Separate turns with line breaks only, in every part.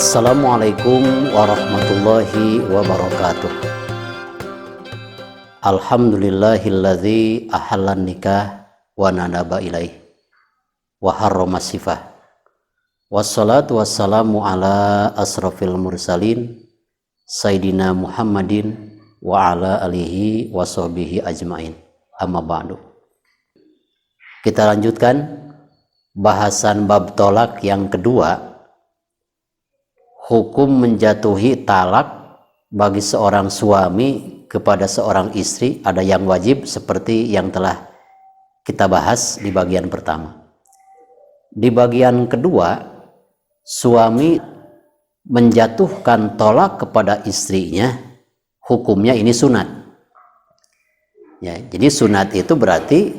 Assalamualaikum warahmatullahi wabarakatuh. Alhamdulillahilladzi ahallan nikah wa nadaba ilaih wa harrama sifah. Wassalatu wassalamu ala asrafil mursalin Sayyidina Muhammadin wa ala alihi wa sahbihi ajmain. Amma ba'du. Kita lanjutkan bahasan bab tolak yang kedua. Hukum menjatuhi talak bagi seorang suami kepada seorang istri, ada yang wajib seperti yang telah kita bahas di bagian pertama. Di bagian kedua, suami menjatuhkan tolak kepada istrinya, hukumnya ini sunat. Ya, jadi sunat itu berarti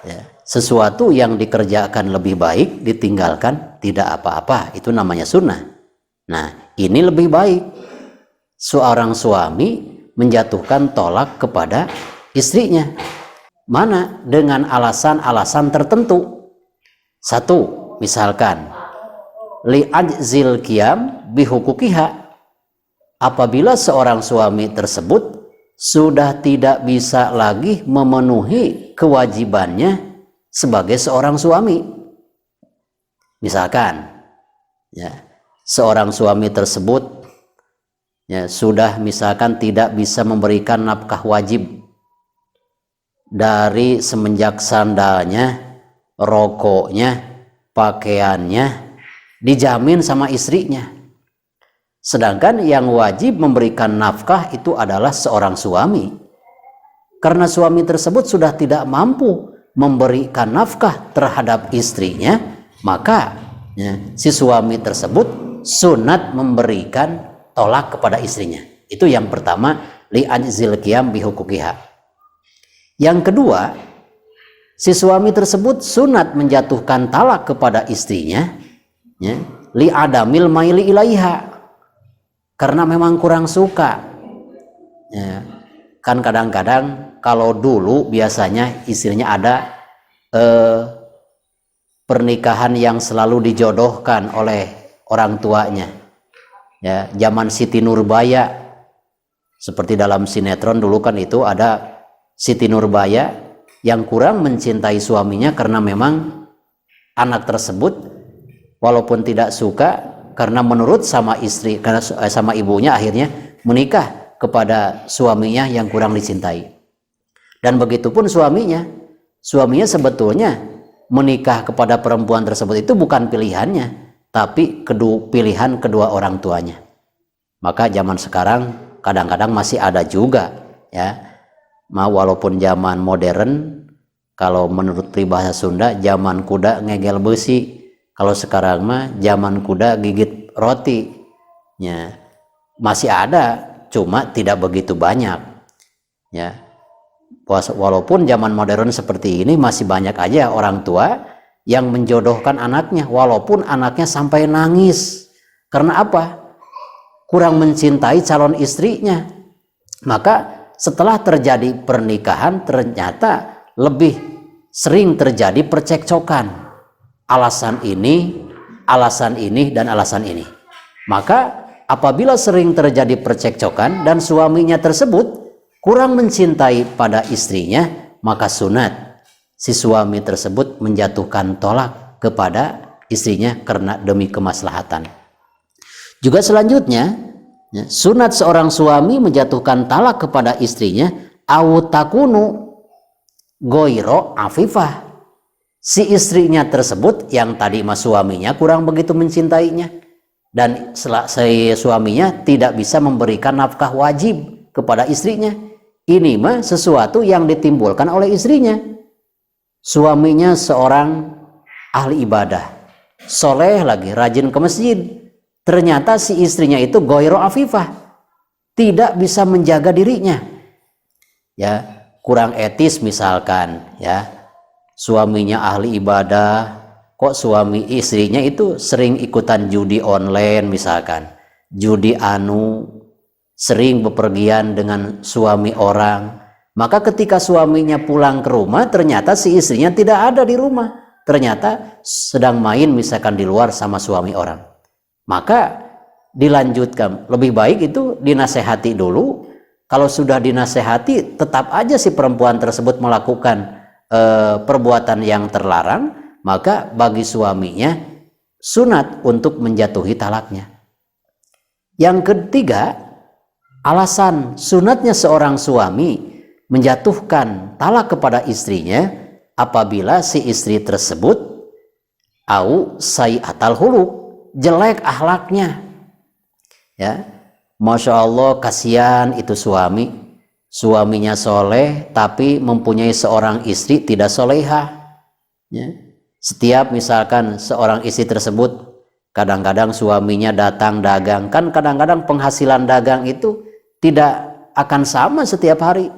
ya, sesuatu yang dikerjakan lebih baik ditinggalkan tidak apa-apa, itu namanya sunnah. Nah, ini lebih baik seorang suami menjatuhkan tolak kepada istrinya. Mana? Dengan alasan-alasan tertentu. Satu, misalkan li'ajzil qiyam bihuquqiha. Apabila seorang suami tersebut sudah tidak bisa lagi memenuhi kewajibannya sebagai seorang suami. Misalkan, ya, seorang suami tersebut ya, sudah misalkan tidak bisa memberikan nafkah wajib dari semenjak sandalnya, rokoknya, pakaiannya dijamin sama istrinya. Sedangkan yang wajib memberikan nafkah itu adalah seorang suami. Karena suami tersebut sudah tidak mampu memberikan nafkah terhadap istrinya, maka ya, si suami tersebut sunat memberikan tolak kepada istrinya. Itu yang pertama, li'ajzil qiyam bihuquqiha. Yang kedua, si suami tersebut sunat menjatuhkan talak kepada istrinya ya, li'adamil maili ilaiha, karena memang kurang suka ya. Kan kadang-kadang kalau dulu biasanya istrinya ada pernikahan yang selalu dijodohkan oleh orang tuanya ya, zaman Siti Nurbaya, seperti dalam sinetron dulu kan itu ada Siti Nurbaya yang kurang mencintai suaminya karena memang anak tersebut walaupun tidak suka, karena menurut sama istri, karena sama ibunya akhirnya menikah kepada suaminya yang kurang dicintai. Dan begitupun suaminya sebetulnya menikah kepada perempuan tersebut itu bukan pilihannya, tapi pilihan kedua orang tuanya. Maka zaman sekarang kadang-kadang masih ada juga ya, walaupun zaman modern, kalau menurut peribahasa Sunda zaman kuda ngegel besi, kalau sekarang mah zaman kuda gigit roti ya, masih ada, cuma tidak begitu banyak ya. Walaupun zaman modern seperti ini masih banyak aja orang tua yang menjodohkan anaknya, walaupun anaknya sampai nangis. Karena apa? Kurang mencintai calon istrinya. Maka setelah terjadi pernikahan ternyata lebih sering terjadi percekcokan. Alasan ini, dan alasan ini. Maka apabila sering terjadi percekcokan dan suaminya tersebut kurang mencintai pada istrinya, maka sunat si suami tersebut menjatuhkan tolak kepada istrinya karena demi kemaslahatan. Juga selanjutnya, ya, sunat seorang suami menjatuhkan talak kepada istrinya autakunu goiro afifah. Si istrinya tersebut yang tadi mas suaminya kurang begitu mencintainya dan si suaminya tidak bisa memberikan nafkah wajib kepada istrinya. Ini mah sesuatu yang ditimbulkan oleh istrinya. Suaminya seorang ahli ibadah, soleh lagi, rajin ke masjid. Ternyata si istrinya itu goiro afifah, tidak bisa menjaga dirinya. Ya, kurang etis misalkan, ya. Suaminya ahli ibadah, kok suami istrinya itu sering ikutan judi online misalkan, judi sering bepergian dengan suami orang. Maka ketika suaminya pulang ke rumah, ternyata si istrinya tidak ada di rumah. Ternyata sedang main misalkan di luar sama suami orang. Maka dilanjutkan. Lebih baik itu dinasehati dulu. Kalau sudah dinasehati, tetap aja si perempuan tersebut melakukan perbuatan yang terlarang, maka bagi suaminya sunat untuk menjatuhi talaknya. Yang ketiga, alasan sunatnya seorang suami menjatuhkan talak kepada istrinya apabila si istri tersebut au sayyatal huluk, jelek akhlaknya. Ya, Masya Allah, kasihan itu suaminya soleh tapi mempunyai seorang istri tidak solehah. Ya. Setiap misalkan seorang istri tersebut, kadang-kadang suaminya datang dagang, kan kadang-kadang penghasilan dagang itu tidak akan sama setiap hari.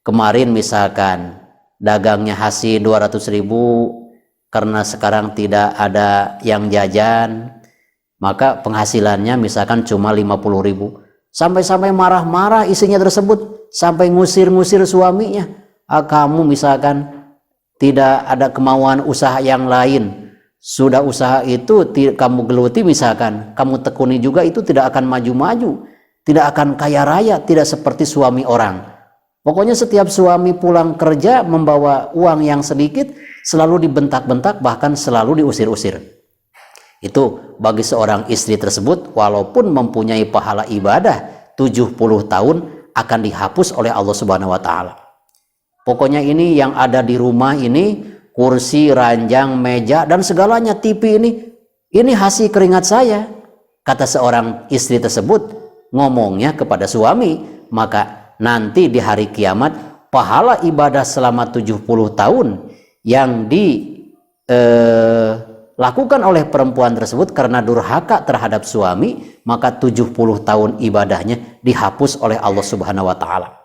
Kemarin misalkan dagangnya hasil 200.000, karena sekarang tidak ada yang jajan, maka penghasilannya misalkan cuma 50.000. Sampai-sampai marah-marah istrinya tersebut, sampai ngusir-ngusir suaminya. Kamu misalkan tidak ada kemauan usaha yang lain, sudah usaha itu kamu geluti misalkan, kamu tekuni juga, itu tidak akan maju-maju, tidak akan kaya raya, tidak seperti suami orang. Pokoknya setiap suami pulang kerja membawa uang yang sedikit, selalu dibentak-bentak, bahkan selalu diusir-usir. Itu bagi seorang istri tersebut, walaupun mempunyai pahala ibadah 70 tahun, akan dihapus oleh Allah Subhanahu wa Ta'ala. Pokoknya ini yang ada di rumah ini, kursi, ranjang, meja, dan segalanya, TV ini hasil keringat saya, kata seorang istri tersebut ngomongnya kepada suami. Maka nanti di hari kiamat, pahala ibadah selama 70 tahun yang lakukan oleh perempuan tersebut karena durhaka terhadap suami, maka 70 tahun ibadahnya dihapus oleh Allah Subhanahu wa Ta'ala.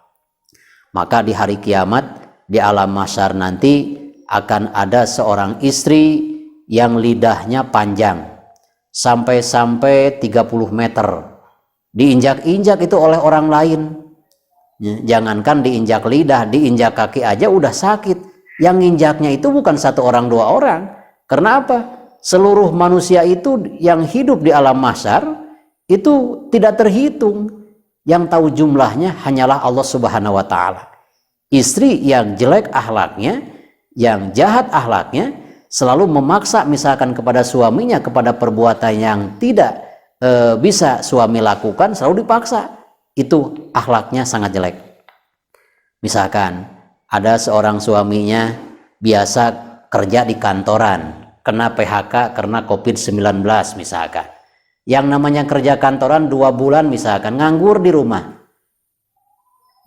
Maka di hari kiamat, di alam mahsyar nanti akan ada seorang istri yang lidahnya panjang sampai 30 meter, diinjak-injak itu oleh orang lain. Jangankan diinjak lidah, diinjak kaki aja udah sakit. Yang injaknya itu bukan satu orang, dua orang. Karena apa? Seluruh manusia itu yang hidup di alam mahsyar itu tidak terhitung. Yang tahu jumlahnya hanyalah Allah Subhanahu wa Ta'ala. Istri yang jelek akhlaknya, yang jahat akhlaknya, selalu memaksa misalkan kepada suaminya kepada perbuatan yang tidak bisa suami lakukan, selalu dipaksa. Itu akhlaknya sangat jelek. Misalkan ada seorang suaminya biasa kerja di kantoran, kena PHK karena COVID-19 misalkan. Yang namanya kerja kantoran 2 bulan misalkan, nganggur di rumah.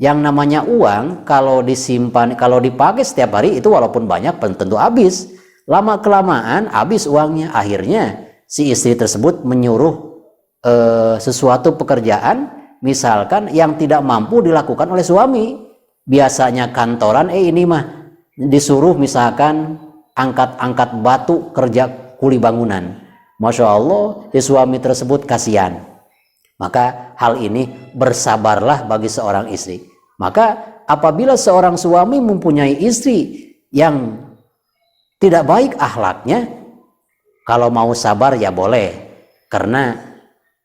Yang namanya uang kalau disimpan, kalau dipakai setiap hari itu walaupun banyak tentu habis. Lama kelamaan habis uangnya. Akhirnya si istri tersebut menyuruh sesuatu pekerjaan misalkan yang tidak mampu dilakukan oleh suami. Biasanya kantoran ini mah disuruh misalkan angkat-angkat batu, kerja kuli bangunan. Masya Allah, si suami tersebut kasihan. Maka hal ini bersabarlah bagi seorang istri. Maka apabila seorang suami mempunyai istri yang tidak baik akhlaknya, kalau mau sabar ya boleh. Karena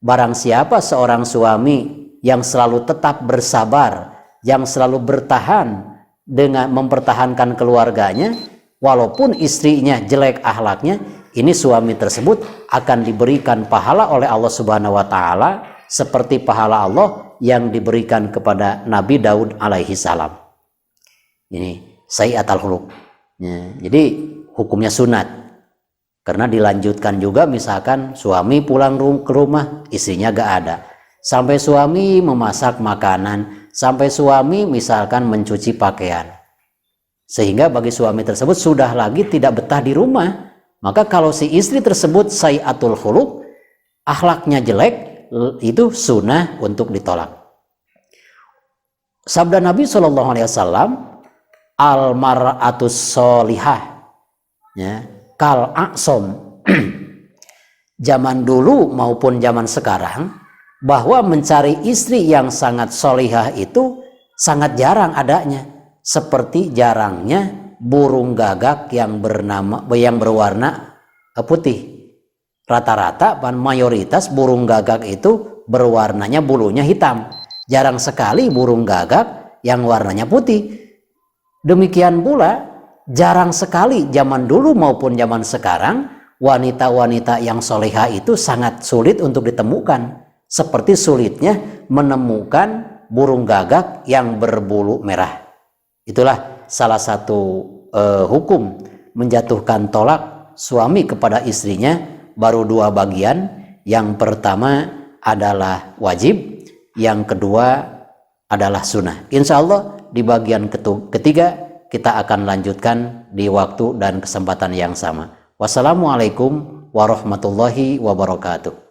barang siapa seorang suami yang selalu tetap bersabar, yang selalu bertahan dengan mempertahankan keluarganya, walaupun istrinya jelek akhlaknya, ini suami tersebut akan diberikan pahala oleh Allah Subhanahu wa Ta'ala seperti pahala Allah yang diberikan kepada Nabi Daud alaihi salam. Ini sayyatul huluk. Ya, jadi hukumnya sunat. Karena dilanjutkan juga misalkan suami pulang ke rumah, istrinya gak ada. Sampai suami memasak makanan, sampai suami misalkan mencuci pakaian. Sehingga bagi suami tersebut sudah lagi tidak betah di rumah. Maka kalau si istri tersebut sayyatul huluk, akhlaknya jelek, itu sunnah untuk ditolak. Sabda Nabi SAW, al-mar'atus solihah, ya, kal aqsom. Zaman dulu maupun zaman sekarang, bahwa mencari istri yang sangat solihah itu sangat jarang adanya. Seperti jarangnya burung gagak yang berwarna putih. rata-rata mayoritas burung gagak itu berwarnanya bulunya hitam. Jarang sekali burung gagak yang warnanya putih. Demikian pula jarang sekali zaman dulu maupun zaman sekarang wanita-wanita yang soleha itu sangat sulit untuk ditemukan. Seperti sulitnya menemukan burung gagak yang berbulu merah. Itulah salah satu hukum menjatuhkan tolak suami kepada istrinya, baru dua bagian. Yang pertama adalah wajib, yang kedua adalah sunnah. Insya Allah di bagian ketiga kita akan lanjutkan di waktu dan kesempatan yang sama. Wassalamualaikum warahmatullahi wabarakatuh.